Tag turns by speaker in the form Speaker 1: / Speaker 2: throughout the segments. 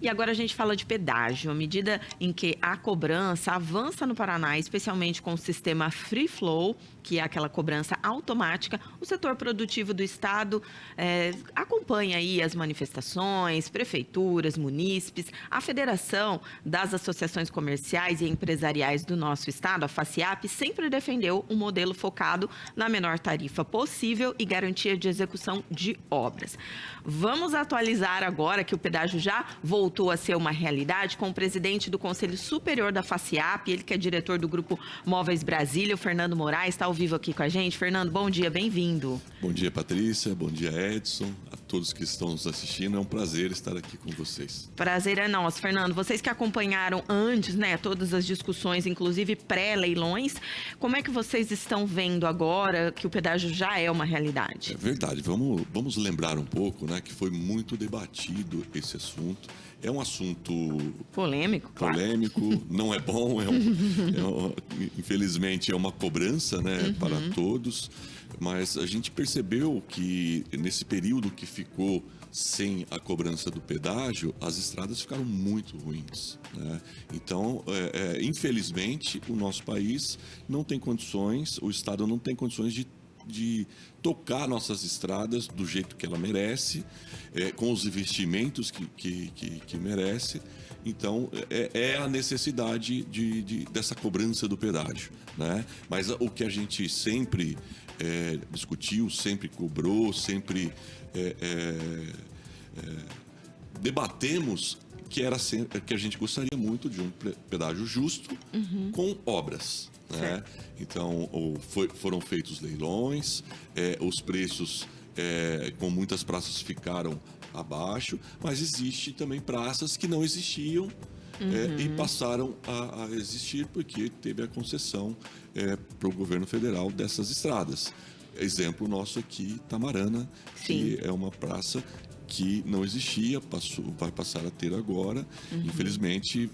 Speaker 1: E agora a gente fala de pedágio, à medida em que a cobrança avança no Paraná, especialmente com o sistema Free Flow, que é aquela cobrança automática, o setor produtivo do estado acompanha aí as manifestações, prefeituras, munícipes, a Federação das Associações Comerciais e Empresariais do nosso estado, a FACIAP, sempre defendeu um modelo focado na menor tarifa possível e garantia de execução de obras. Vamos atualizar agora que o pedágio já voltou a ser uma realidade com o presidente do Conselho Superior da FACIAP, ele que é diretor do Grupo Móveis Brasília, o Fernando Moraes, está ao vivo aqui com a gente. Fernando, bom dia, bem-vindo.
Speaker 2: Bom dia, Patrícia, bom dia, Edson, a todos que estão nos assistindo, é um prazer estar aqui com vocês.
Speaker 1: Prazer é nosso, Fernando. Vocês que acompanharam antes, né, todas as discussões, inclusive pré-leilões, como é que vocês estão vendo agora que o pedágio já é uma realidade?
Speaker 2: É verdade, vamos lembrar um pouco, né, que foi muito debatido esse assunto. É um assunto
Speaker 1: polêmico, claro.
Speaker 2: Não é bom, infelizmente é uma cobrança, né, para todos, mas a gente percebeu que nesse período que ficou sem a cobrança do pedágio, as estradas ficaram muito ruins, né? Então, infelizmente, o nosso país não tem condições, o Estado não tem condições de tocar nossas estradas do jeito que ela merece, com os investimentos que merece. Então, é a necessidade dessa cobrança do pedágio, né? Mas o que a gente sempre discutiu, sempre cobrou, sempre debatemos, que a gente gostaria muito de um pedágio justo com obras, né? Então, foram feitos leilões, os preços com muitas praças ficaram abaixo, mas existe também praças que não existiam e passaram a existir porque teve a concessão para o governo federal dessas estradas. Exemplo nosso aqui, Tamarana, que é uma praça que não existia, vai passar a ter agora. Infelizmente,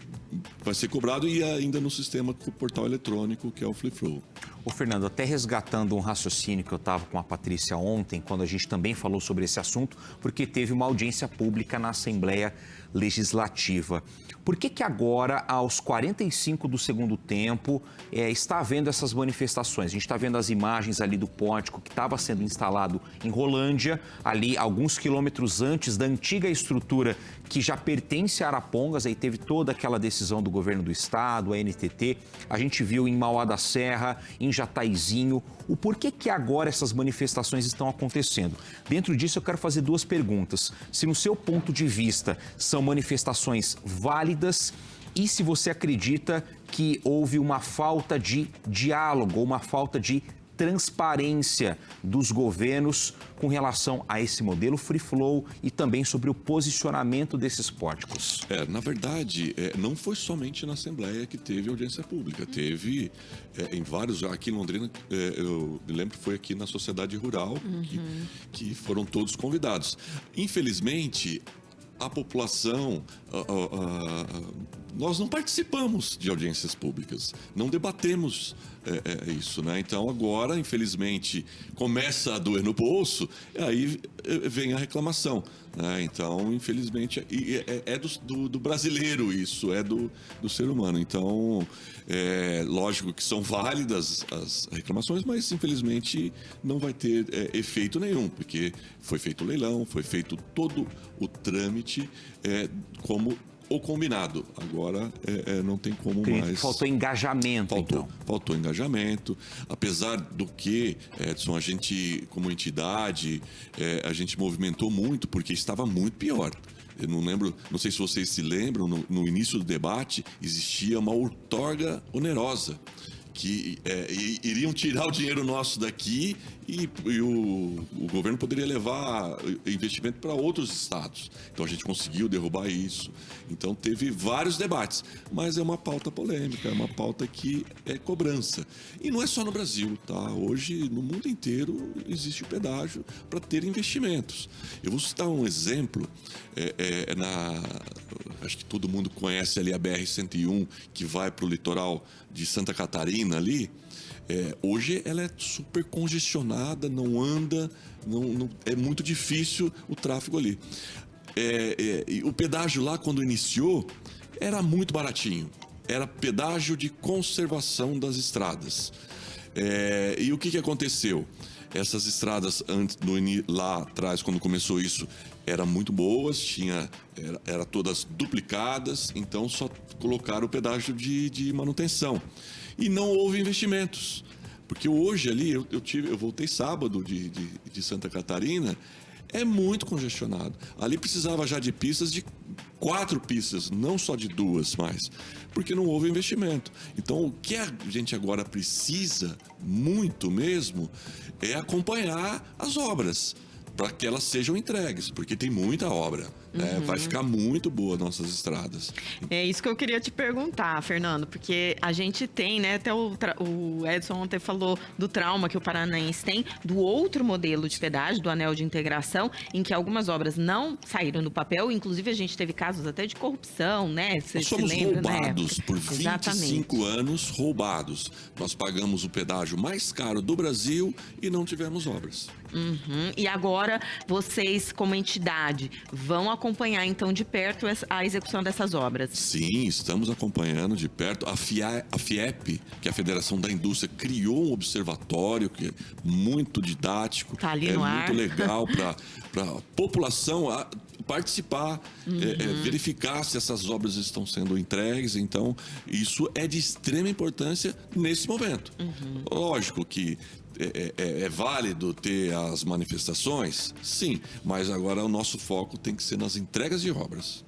Speaker 2: vai ser cobrado e ainda no sistema com o portal eletrônico, que é o Free Flow.
Speaker 3: Ô, Fernando, até resgatando um raciocínio que eu estava com a Patrícia ontem, quando a gente também falou sobre esse assunto, porque teve uma audiência pública na Assembleia Legislativa. Por que agora, aos 45 do segundo tempo, está havendo essas manifestações? A gente está vendo as imagens ali do pórtico que estava sendo instalado em Rolândia, ali alguns quilômetros antes da antiga estrutura que já pertence a Arapongas, aí teve toda aquela decisão do governo do estado, a NTT. A gente viu em Mauá da Serra, em Jataizinho. O porquê que agora essas manifestações estão acontecendo? Dentro disso, eu quero fazer duas perguntas. Se, no seu ponto de vista, são manifestações válidas e se você acredita que houve uma falta de diálogo, uma falta de transparência dos governos com relação a esse modelo Free Flow e também sobre o posicionamento desses pórticos.
Speaker 2: Na verdade, não foi somente na Assembleia que teve audiência pública. Teve em vários, aqui em Londrina, eu lembro que foi aqui na Sociedade Rural, que foram todos convidados. Infelizmente, a população, nós não participamos de audiências públicas, não debatemos isso, né? Então agora, infelizmente, começa a doer no bolso, e aí vem a reclamação, né? Então, infelizmente, é do brasileiro isso, é do ser humano. Então, lógico que são válidas as reclamações, mas infelizmente não vai ter efeito nenhum, porque foi feito o leilão, foi feito todo o trâmite como o combinado. Agora não tem como mais.
Speaker 3: Faltou engajamento,
Speaker 2: Faltou engajamento. Apesar do que, Edson, a gente, como entidade, a gente movimentou muito, porque estava muito pior. Eu não sei se vocês se lembram, no início do debate, existia uma outorga onerosa, que iriam tirar o dinheiro nosso daqui e o governo poderia levar investimento para outros estados. Então a gente conseguiu derrubar isso. Então teve vários debates, mas é uma pauta polêmica, é uma pauta que é cobrança. E não é só no Brasil, tá? Hoje, no mundo inteiro, existe o pedágio para ter investimentos. Eu vou citar um exemplo, acho que todo mundo conhece ali a BR-101, que vai para o litoral de Santa Catarina ali. Hoje ela é super congestionada, não anda, é muito difícil o tráfego ali. o pedágio lá, quando iniciou, era muito baratinho. Era pedágio de conservação das estradas. E o que aconteceu? Essas estradas lá atrás, quando começou isso, eram muito boas, era todas duplicadas, então só colocaram o pedágio de manutenção. E não houve investimentos. Porque hoje ali, eu voltei sábado de Santa Catarina, é muito congestionado. Ali precisava já de pistas, de 4 pistas, não só de 2 mais, porque não houve investimento. Então, o que a gente agora precisa, muito mesmo, é acompanhar as obras, para que elas sejam entregues, porque tem muita obra. Vai ficar muito boa nossas estradas.
Speaker 1: É isso que eu queria te perguntar, Fernando, porque a gente tem, né, até o Edson ontem falou do trauma que o paranaense tem, do outro modelo de pedágio, do anel de integração, em que algumas obras não saíram do papel, inclusive a gente teve casos até de corrupção, né? Você
Speaker 2: Nós somos roubados por 25
Speaker 1: Exatamente.
Speaker 2: anos, roubados. Nós pagamos o pedágio mais caro do Brasil e não tivemos obras.
Speaker 1: E agora, vocês, como entidade, vão acompanhar, então, de perto a execução dessas obras?
Speaker 2: Sim, estamos acompanhando de perto. A FIEP, que é a Federação da Indústria, criou um observatório que é muito didático.
Speaker 1: Tá ali no ar.
Speaker 2: Muito legal para a população participar, verificar se essas obras estão sendo entregues. Então, isso é de extrema importância nesse momento. Lógico que é válido ter as manifestações? Sim, mas agora o nosso foco tem que ser nas entregas de obras.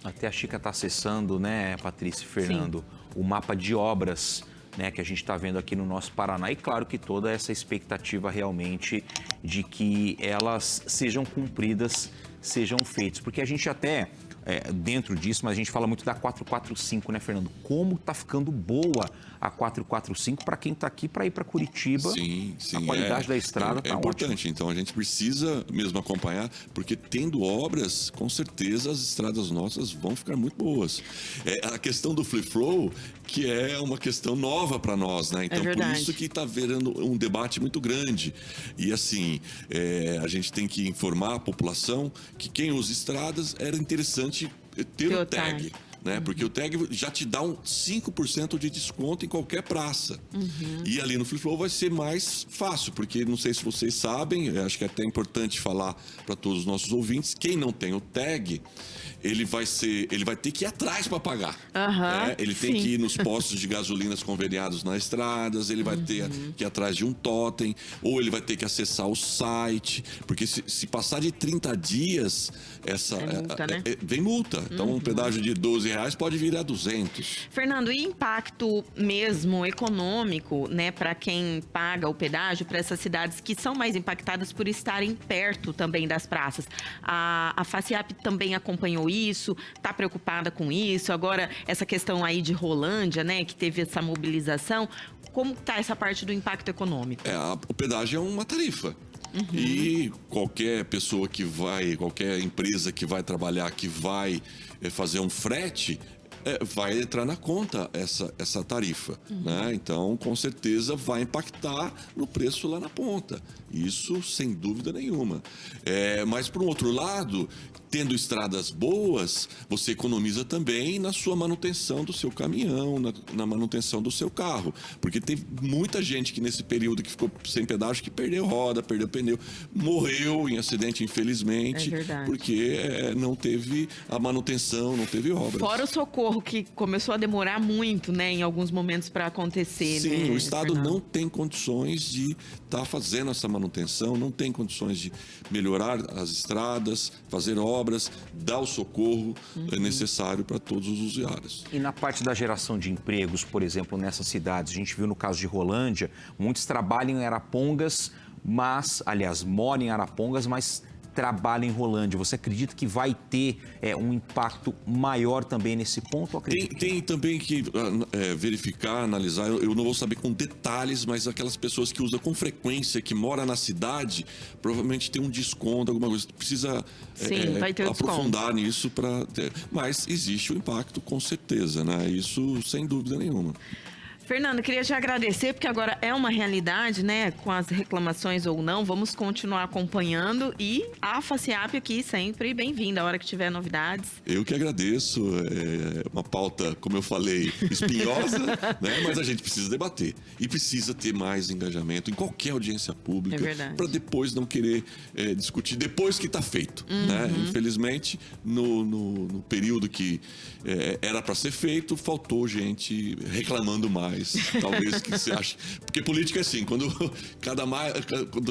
Speaker 3: Até a Chica está acessando, né, Patrícia e Fernando, o mapa de obras, né, que a gente está vendo aqui no nosso Paraná. E claro que toda essa expectativa realmente de que elas sejam cumpridas, sejam feitas. Porque a gente até, dentro disso, mas a gente fala muito da 445, né, Fernando? Como está ficando boa a 445 para quem está aqui para ir para Curitiba.
Speaker 2: Sim.
Speaker 3: A qualidade da estrada está
Speaker 2: importante.
Speaker 3: ótima.
Speaker 2: Então a gente precisa mesmo acompanhar, porque tendo obras, com certeza as estradas nossas vão ficar muito boas. A questão do free flow, que é uma questão nova para nós, né? Então por isso que está virando um debate muito grande. E assim, a gente tem que informar a população que quem usa estradas era interessante ter o tag. Né? Porque o tag já te dá 5% de desconto em qualquer praça. E ali no Free Flow vai ser mais fácil, porque não sei se vocês sabem, acho que é até importante falar para todos os nossos ouvintes, quem não tem o tag, ele vai ter que ir atrás para pagar. Ele tem que ir nos postos de gasolinas conveniados nas estradas, ele vai ter que ir atrás de um totem, ou ele vai ter que acessar o site, porque se passar de 30 dias, vem multa. Então um pedágio de R$12 pode virar 200.
Speaker 1: Fernando, e impacto mesmo econômico, né, para quem paga o pedágio, para essas cidades que são mais impactadas por estarem perto também das praças? A FACIAP também acompanhou isso, está preocupada com isso? Agora, essa questão aí de Rolândia, né, que teve essa mobilização, como está essa parte do impacto econômico?
Speaker 2: O pedágio é uma tarifa. E qualquer pessoa qualquer empresa que vai trabalhar, que vai fazer um frete, vai entrar na conta essa tarifa. Né? Então, com certeza, vai impactar no preço lá na ponta. Isso, sem dúvida nenhuma. Mas, por um outro lado, tendo estradas boas, você economiza também na sua manutenção do seu caminhão, na manutenção do seu carro. Porque teve muita gente que nesse período que ficou sem pedágio, que perdeu roda, perdeu pneu, morreu em acidente, infelizmente, porque não teve a manutenção, não teve obras.
Speaker 1: Fora o socorro, que começou a demorar muito, né, em alguns momentos para acontecer.
Speaker 2: Sim,
Speaker 1: né,
Speaker 2: o Estado
Speaker 1: Fernando?
Speaker 2: não tem condições de estar fazendo essa manutenção, não tem condições de melhorar as estradas, fazer obras, dar o socorro necessário para todos os usuários.
Speaker 3: E na parte da geração de empregos, por exemplo, nessas cidades, a gente viu no caso de Rolândia, muitos trabalham em Arapongas, moram em Arapongas, mas trabalham em Rolândia. Você acredita que vai ter um impacto maior também nesse ponto?
Speaker 2: Tem também que verificar, analisar, eu não vou saber com detalhes, mas aquelas pessoas que usam com frequência, que moram na cidade, provavelmente tem um desconto, alguma coisa. Precisa
Speaker 1: vai ter
Speaker 2: aprofundar nisso para ter. Mas existe o impacto, com certeza, né? Isso sem dúvida nenhuma.
Speaker 1: Fernando, queria te agradecer, porque agora é uma realidade, né? Com as reclamações ou não, vamos continuar acompanhando. E a FACIAP aqui sempre bem-vinda, a hora que tiver novidades.
Speaker 2: Eu que agradeço. É uma pauta, como eu falei, espinhosa, né? Mas a gente precisa debater. E precisa ter mais engajamento em qualquer audiência pública.
Speaker 1: É verdade.
Speaker 2: Para depois não querer discutir depois que está feito. Né? Infelizmente, no período que era para ser feito, faltou gente reclamando mais. Talvez que você ache. Porque política é assim, quando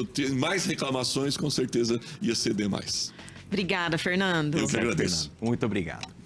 Speaker 2: tem mais reclamações, com certeza ia ceder mais.
Speaker 1: Obrigada, Fernando.
Speaker 2: Eu que agradeço.
Speaker 3: Muito obrigado.